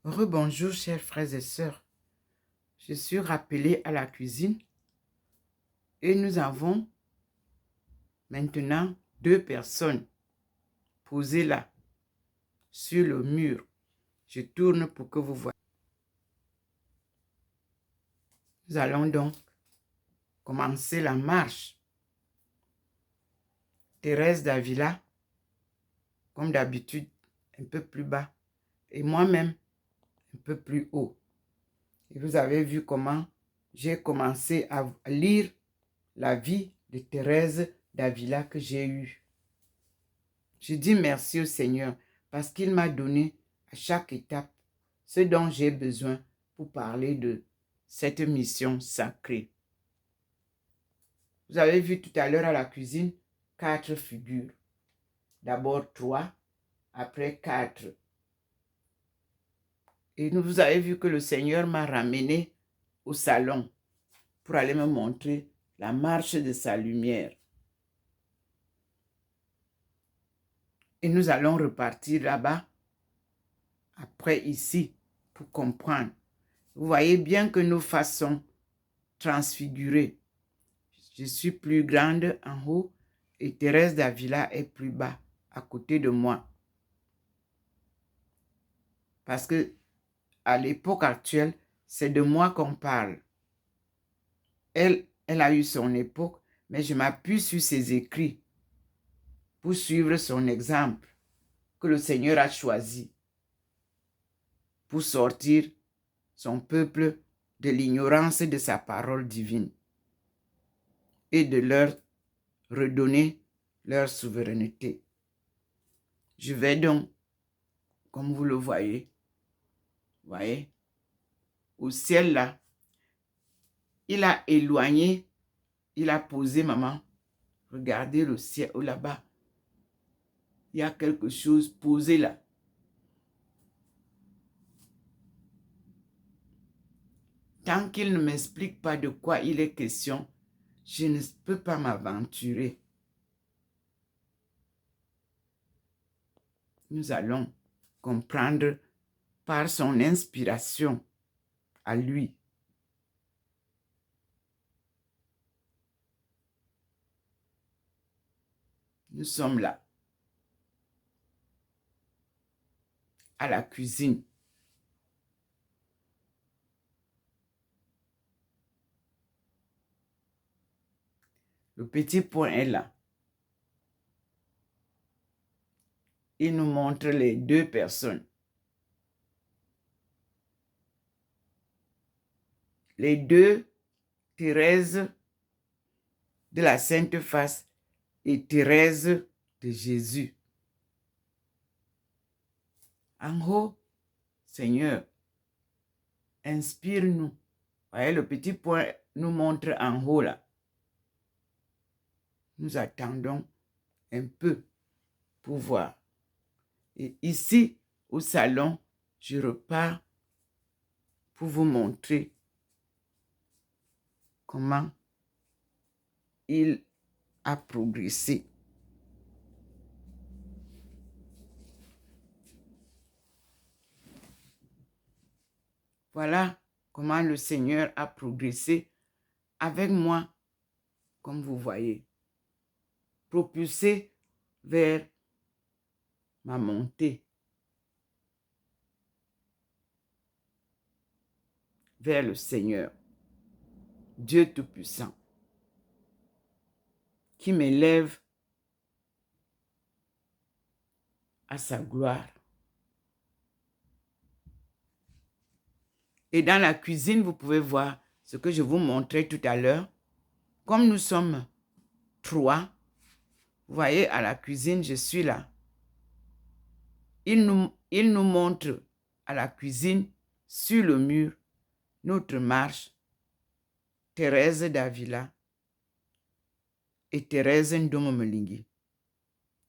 Rebonjour, chers frères et sœurs. Je suis rappelée à la cuisine et nous avons maintenant 2 personnes posées là, sur le mur. Je tourne pour que vous voyez. Nous allons donc commencer la marche. Thérèse d'Avila, comme d'habitude, un peu plus bas. Et moi-même, un peu plus haut. Et vous avez vu comment j'ai commencé à lire la vie de Thérèse d'Avila que j'ai eue. Je dis merci au Seigneur parce qu'il m'a donné à chaque étape ce dont j'ai besoin pour parler de cette mission sacrée. Vous avez vu tout à l'heure à la cuisine 4 figures. D'abord 3, après 4. Et vous avez vu que le Seigneur m'a ramené au salon pour aller me montrer la marche de sa lumière. Et nous allons repartir là-bas, après ici, pour comprendre. Vous voyez bien que nos faces sont transfigurées. Je suis plus grande en haut et Thérèse d'Avila est plus bas, à côté de moi. Parce que à l'époque actuelle, c'est de moi qu'on parle. Elle a eu son époque, mais je m'appuie sur ses écrits pour suivre son exemple que le Seigneur a choisi pour sortir son peuple de l'ignorance de sa parole divine et de leur redonner leur souveraineté. Je vais donc, comme vous le voyez, au ciel là, il a éloigné, il a posé maman. Regardez le ciel là-bas. Il y a quelque chose posé là. Tant qu'il ne m'explique pas de quoi il est question, je ne peux pas m'aventurer. Nous allons comprendre par son inspiration à lui. Nous sommes là, à la cuisine. Le petit point est là. Il nous montre les 2 personnes. Les 2, Thérèse de la Sainte Face et Thérèse de Jésus. En haut, Seigneur, inspire-nous. Voyez, le petit point nous montre en haut là. Nous attendons un peu pour voir. Et ici, au salon, je repars pour vous montrer comment il a progressé. Voilà comment le Seigneur a progressé avec moi, comme vous voyez, propulsé vers ma montée, vers le Seigneur, Dieu Tout-Puissant, qui m'élève à sa gloire. Et dans la cuisine, vous pouvez voir ce que je vous montrais tout à l'heure. Comme nous sommes 3, vous voyez, à la cuisine, je suis là. Il nous montre à la cuisine, sur le mur, notre marche, Thérèse d'Avila et Thérèse Ndomomelingi.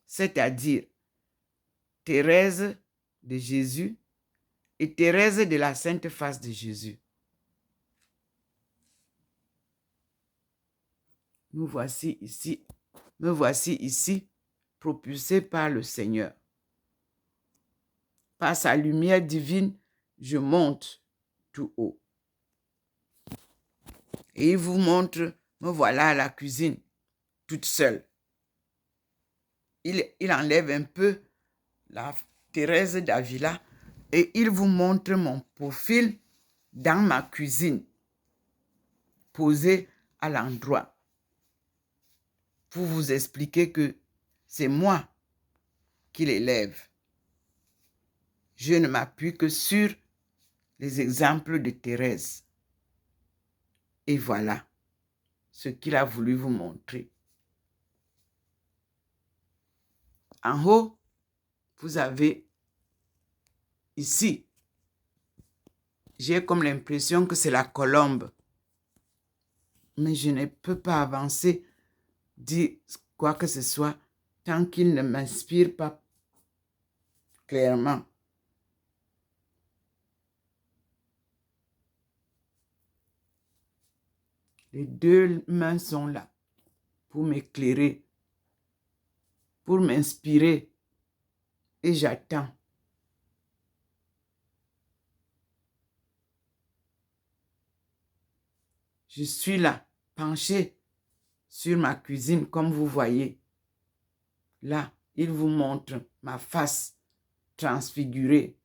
C'est-à-dire Thérèse de Jésus et Thérèse de la Sainte Face de Jésus. Me voici ici, propulsé par le Seigneur. Par sa lumière divine, je monte tout haut. Et il vous montre, me voilà à la cuisine, toute seule. Il enlève un peu la Thérèse d'Avila et il vous montre mon profil dans ma cuisine, posé à l'endroit, pour vous expliquer que c'est moi qui l'élève. Je ne m'appuie que sur les exemples de Thérèse. Et voilà ce qu'il a voulu vous montrer. En haut, vous avez ici, j'ai comme l'impression que c'est la colombe. Mais je ne peux pas avancer, dire quoi que ce soit, tant qu'il ne m'inspire pas clairement. Les deux mains sont là pour m'éclairer, pour m'inspirer. Et j'attends. Je suis là, penché sur ma cuisine, comme vous voyez. Là, il vous montre ma face transfigurée.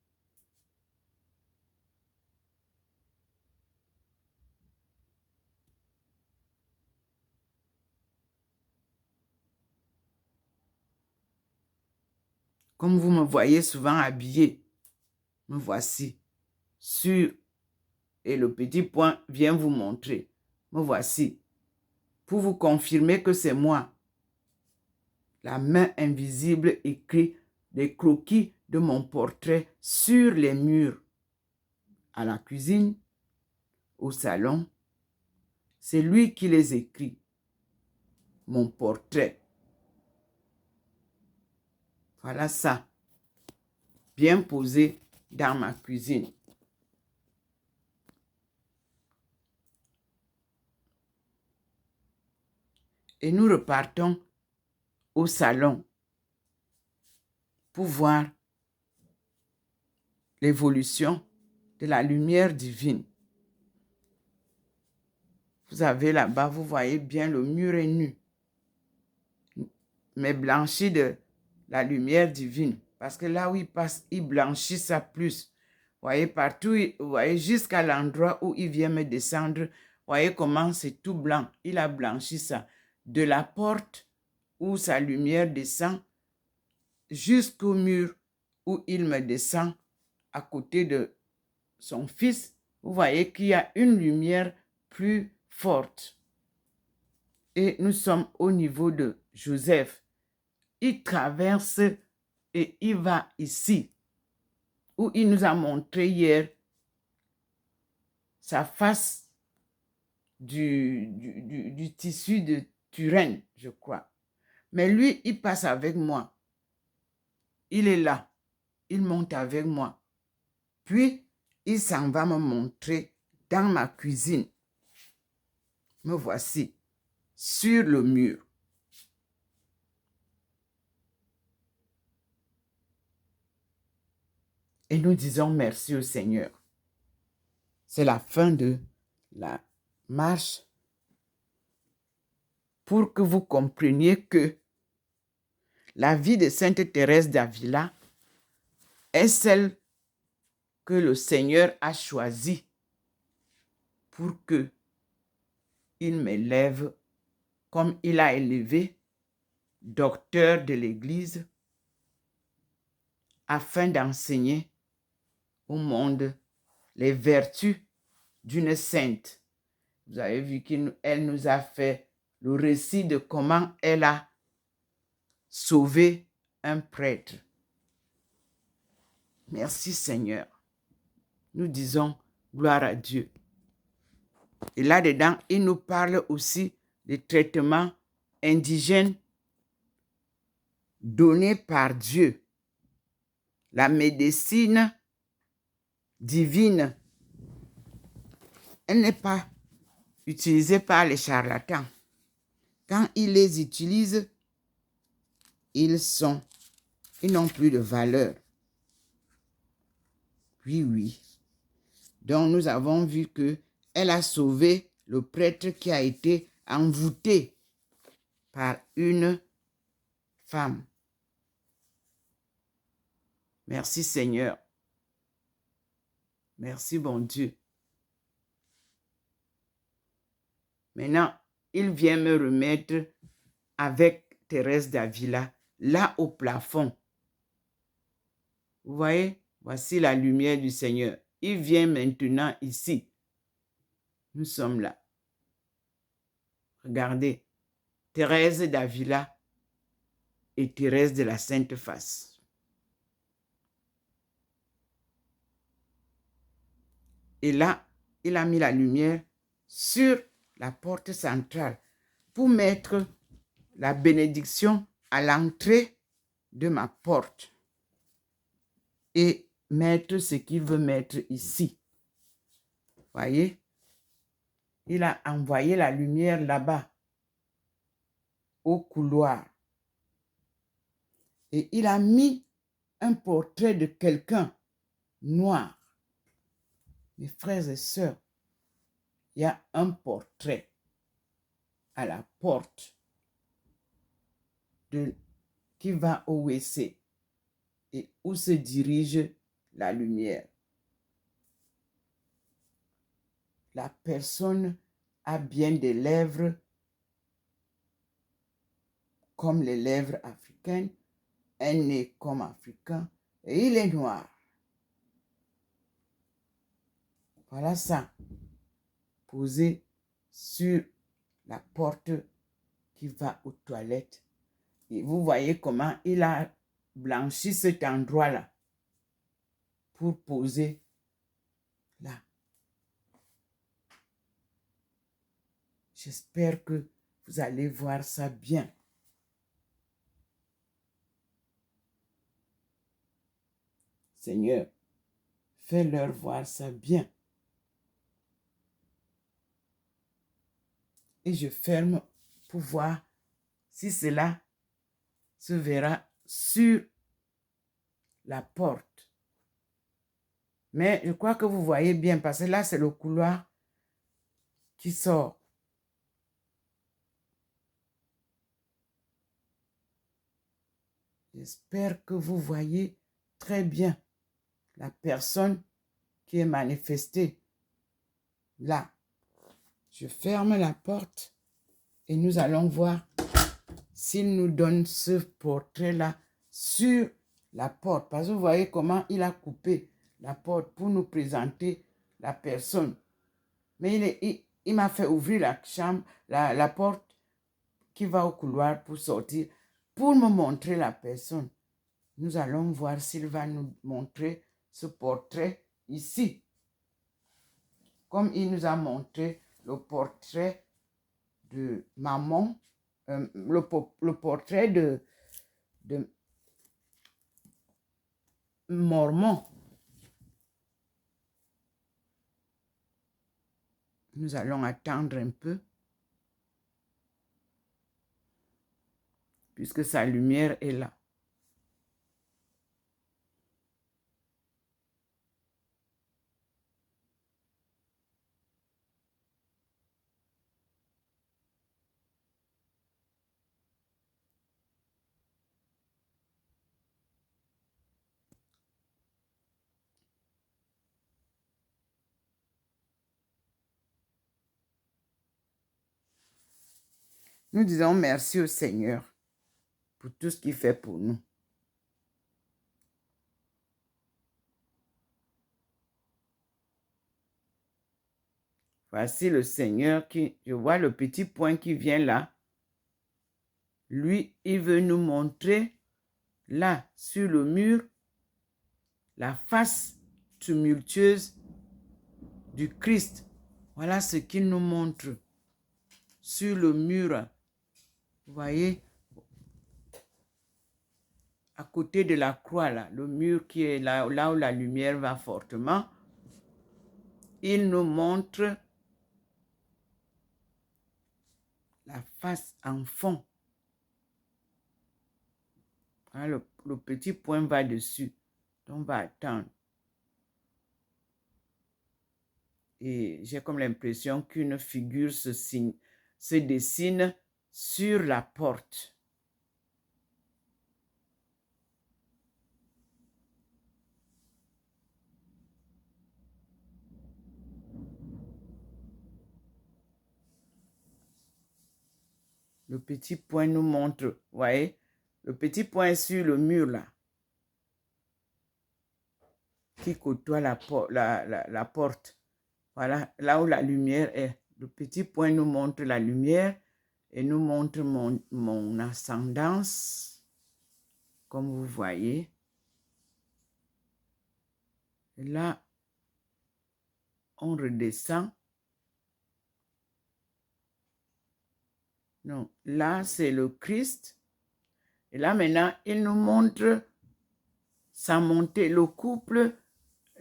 Comme vous me voyez souvent habillé, me voici sur, et le petit point vient vous montrer. Me voici, pour vous confirmer que c'est moi. La main invisible écrit des croquis de mon portrait sur les murs. À la cuisine, au salon, c'est lui qui les écrit. Mon portrait. Voilà ça, bien posé dans ma cuisine. Et nous repartons au salon pour voir l'évolution de la lumière divine. Vous avez là-bas, vous voyez bien, le mur est nu, mais blanchi de la lumière divine. Parce que là où il passe, il blanchit ça plus. Vous voyez partout, vous voyez jusqu'à l'endroit où il vient me descendre. Vous voyez comment c'est tout blanc. Il a blanchi ça. De la porte où sa lumière descend jusqu'au mur où il me descend à côté de son fils. Vous voyez qu'il y a une lumière plus forte. Et nous sommes au niveau de Joseph. Il traverse et il va ici, où il nous a montré hier sa face du tissu de Turenne, je crois. Mais lui, il passe avec moi. Il est là. Il monte avec moi. Puis, il s'en va me montrer dans ma cuisine. Me voici sur le mur. Et nous disons merci au Seigneur. C'est la fin de la marche pour que vous compreniez que la vie de Sainte Thérèse d'Avila est celle que le Seigneur a choisie pour que il m'élève comme il a élevé docteur de l'Église afin d'enseigner au monde les vertus d'une sainte. Vous avez vu qu'elle nous a fait le récit de comment elle a sauvé un prêtre. Merci Seigneur. Nous disons gloire à Dieu. Et là-dedans, il nous parle aussi des traitements indigènes donnés par Dieu. La médecine divine, elle n'est pas utilisée par les charlatans. Quand ils les utilisent, ils n'ont plus de valeur. Oui, Donc, nous avons vu qu'elle a sauvé le prêtre qui a été envoûté par une femme. Merci Seigneur. Merci bon Dieu. Maintenant, il vient me remettre avec Thérèse d'Avila, là au plafond. Vous voyez, voici la lumière du Seigneur. Il vient maintenant ici. Nous sommes là. Regardez, Thérèse d'Avila et Thérèse de la Sainte Face. Et là, il a mis la lumière sur la porte centrale pour mettre la bénédiction à l'entrée de ma porte et mettre ce qu'il veut mettre ici. Voyez, il a envoyé la lumière là-bas, au couloir. Et il a mis un portrait de quelqu'un noir. Mes frères et sœurs, il y a un portrait à la porte qui va au WC et où se dirige la lumière. La personne a bien des lèvres comme les lèvres africaines, un nez comme africain, et il est noir. Voilà ça, posé sur la porte qui va aux toilettes. Et vous voyez comment il a blanchi cet endroit-là pour poser là. J'espère que vous allez voir ça bien. Seigneur, fais-leur voir ça bien. Et je ferme pour voir si cela se verra sur la porte. Mais je crois que vous voyez bien parce que là, c'est le couloir qui sort. J'espère que vous voyez très bien la personne qui est manifestée là. Je ferme la porte et nous allons voir s'il nous donne ce portrait-là sur la porte. Parce que vous voyez comment il a coupé la porte pour nous présenter la personne. Mais il m'a fait ouvrir la chambre, la porte qui va au couloir pour sortir, pour me montrer la personne. Nous allons voir s'il va nous montrer ce portrait ici. Comme il nous a montré le portrait de maman, le portrait de Mormon. Nous allons attendre un peu, puisque sa lumière est là. Nous disons merci au Seigneur pour tout ce qu'il fait pour nous. Voici le Seigneur qui, je vois le petit point qui vient là. Lui, il veut nous montrer là, sur le mur, la face tumultueuse du Christ. Voilà ce qu'il nous montre sur le mur. Vous voyez, à côté de la croix, là, le mur qui est là où la lumière va fortement, il nous montre la face en fond. Voilà, le petit point va dessus. Donc, on va attendre. Et j'ai comme l'impression qu'une figure se dessine sur la porte. Le petit point nous montre, vous voyez, le petit point sur le mur là, qui côtoie la porte. Voilà, là où la lumière est. Le petit point nous montre la lumière et nous montre mon ascendance, comme vous voyez. Et là, on redescend. Non, là, c'est le Christ. Et là, maintenant, il nous montre sa montée. Le couple,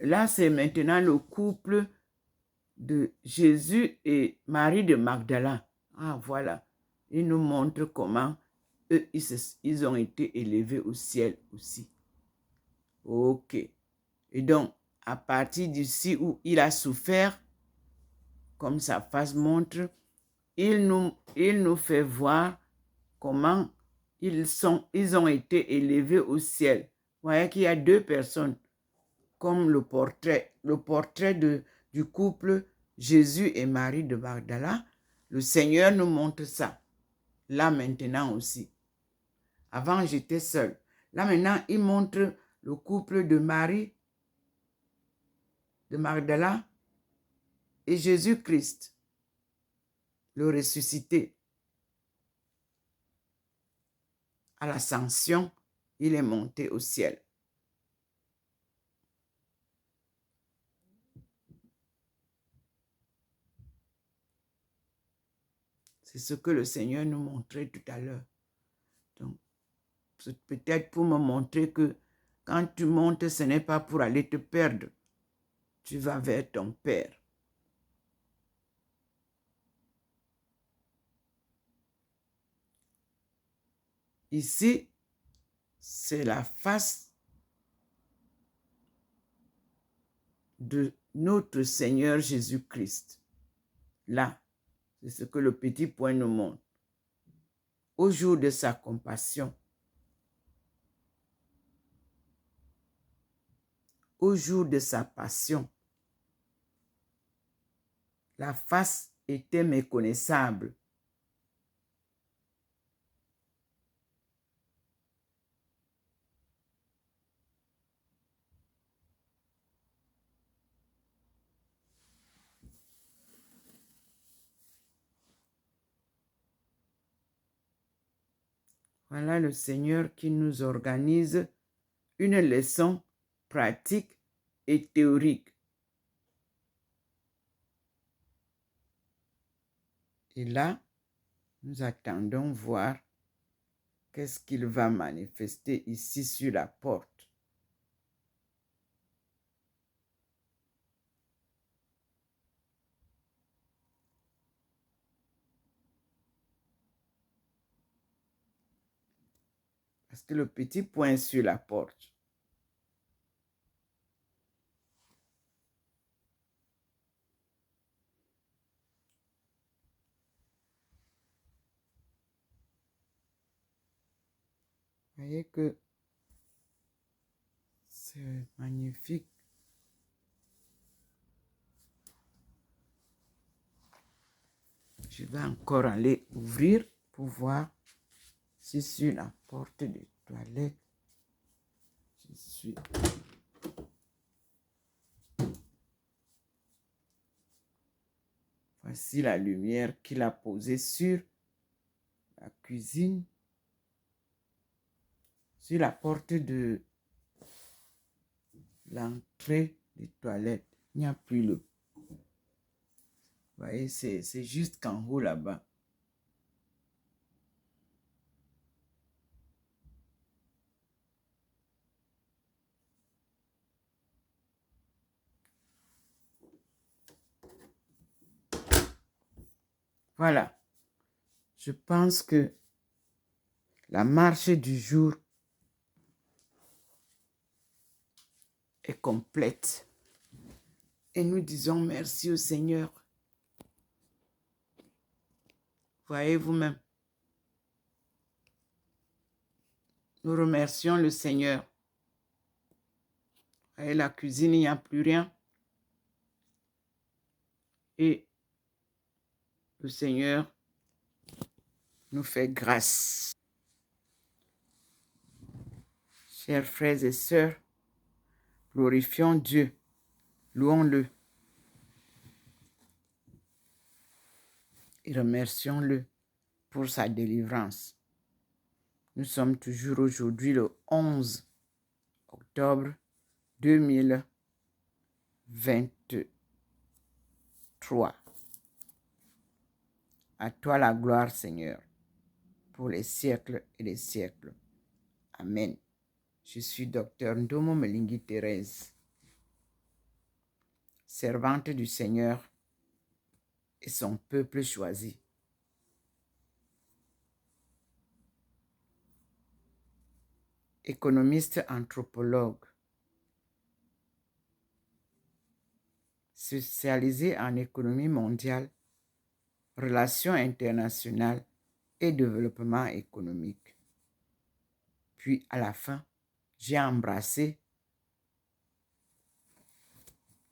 là, c'est maintenant le couple de Jésus et Marie de Magdala. Ah, voilà. Il nous montre comment eux, ils ont été élevés au ciel aussi. OK. Et donc, à partir d'ici où il a souffert, comme sa face montre, il nous fait voir comment ils ont été élevés au ciel. Vous voyez qu'il y a deux personnes, comme le portrait du couple Jésus et Marie de Magdala. Le Seigneur nous montre ça, là maintenant aussi. Avant, j'étais seule. Là maintenant, il montre le couple de Marie de Magdala et Jésus-Christ, le ressuscité. À l'ascension, il est monté au ciel. C'est ce que le Seigneur nous montrait tout à l'heure. Donc, c'est peut-être pour me montrer que quand tu montes, ce n'est pas pour aller te perdre. Tu vas vers ton Père. Ici, c'est la face de notre Seigneur Jésus-Christ. Là, c'est ce que le petit point nous montre. Au jour de sa compassion, au jour de sa passion, la face était méconnaissable. Voilà le Seigneur qui nous organise une leçon pratique et théorique. Et là, nous attendons voir qu'est-ce qu'il va manifester ici sur la porte. Parce que le petit point sur la porte, vous voyez que c'est magnifique. Je vais encore aller ouvrir pour voir si sur la porte des toilettes, je suis. Voici la lumière qu'il a posée sur la cuisine, sur la porte de l'entrée des toilettes. Il n'y a plus le. Vous voyez, c'est juste qu'en haut là-bas. Voilà. Je pense que la marche du jour est complète. Et nous disons merci au Seigneur. Voyez vous-même. Nous remercions le Seigneur. Voyez, la cuisine, il n'y a plus rien. Et le Seigneur nous fait grâce. Chers frères et sœurs, glorifions Dieu, louons-le et remercions-le pour sa délivrance. Nous sommes toujours aujourd'hui le 11 octobre 2023. À toi la gloire, Seigneur, pour les siècles et les siècles. Amen. Je suis Dr Ndomo Melingi Thérèse, servante du Seigneur et son peuple choisi. Économiste anthropologue, spécialisé en économie mondiale, relations internationales et développement économique. Puis à la fin, j'ai embrassé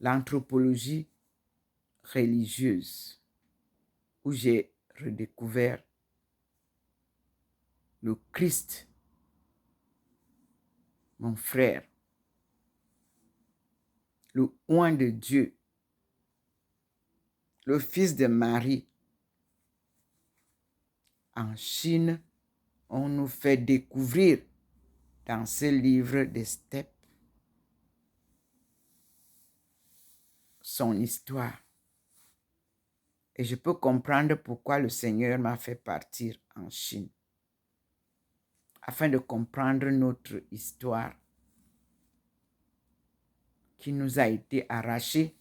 l'anthropologie religieuse, où j'ai redécouvert le Christ, mon frère, le oint de Dieu, le fils de Marie. En Chine, on nous fait découvrir dans ce livre des steppes son histoire. Et je peux comprendre pourquoi le Seigneur m'a fait partir en Chine, afin de comprendre notre histoire qui nous a été arrachée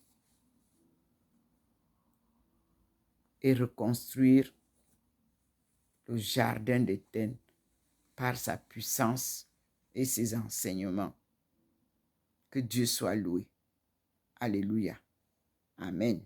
et reconstruire le jardin d'Éden par sa puissance et ses enseignements. Que Dieu soit loué. Alléluia. Amen.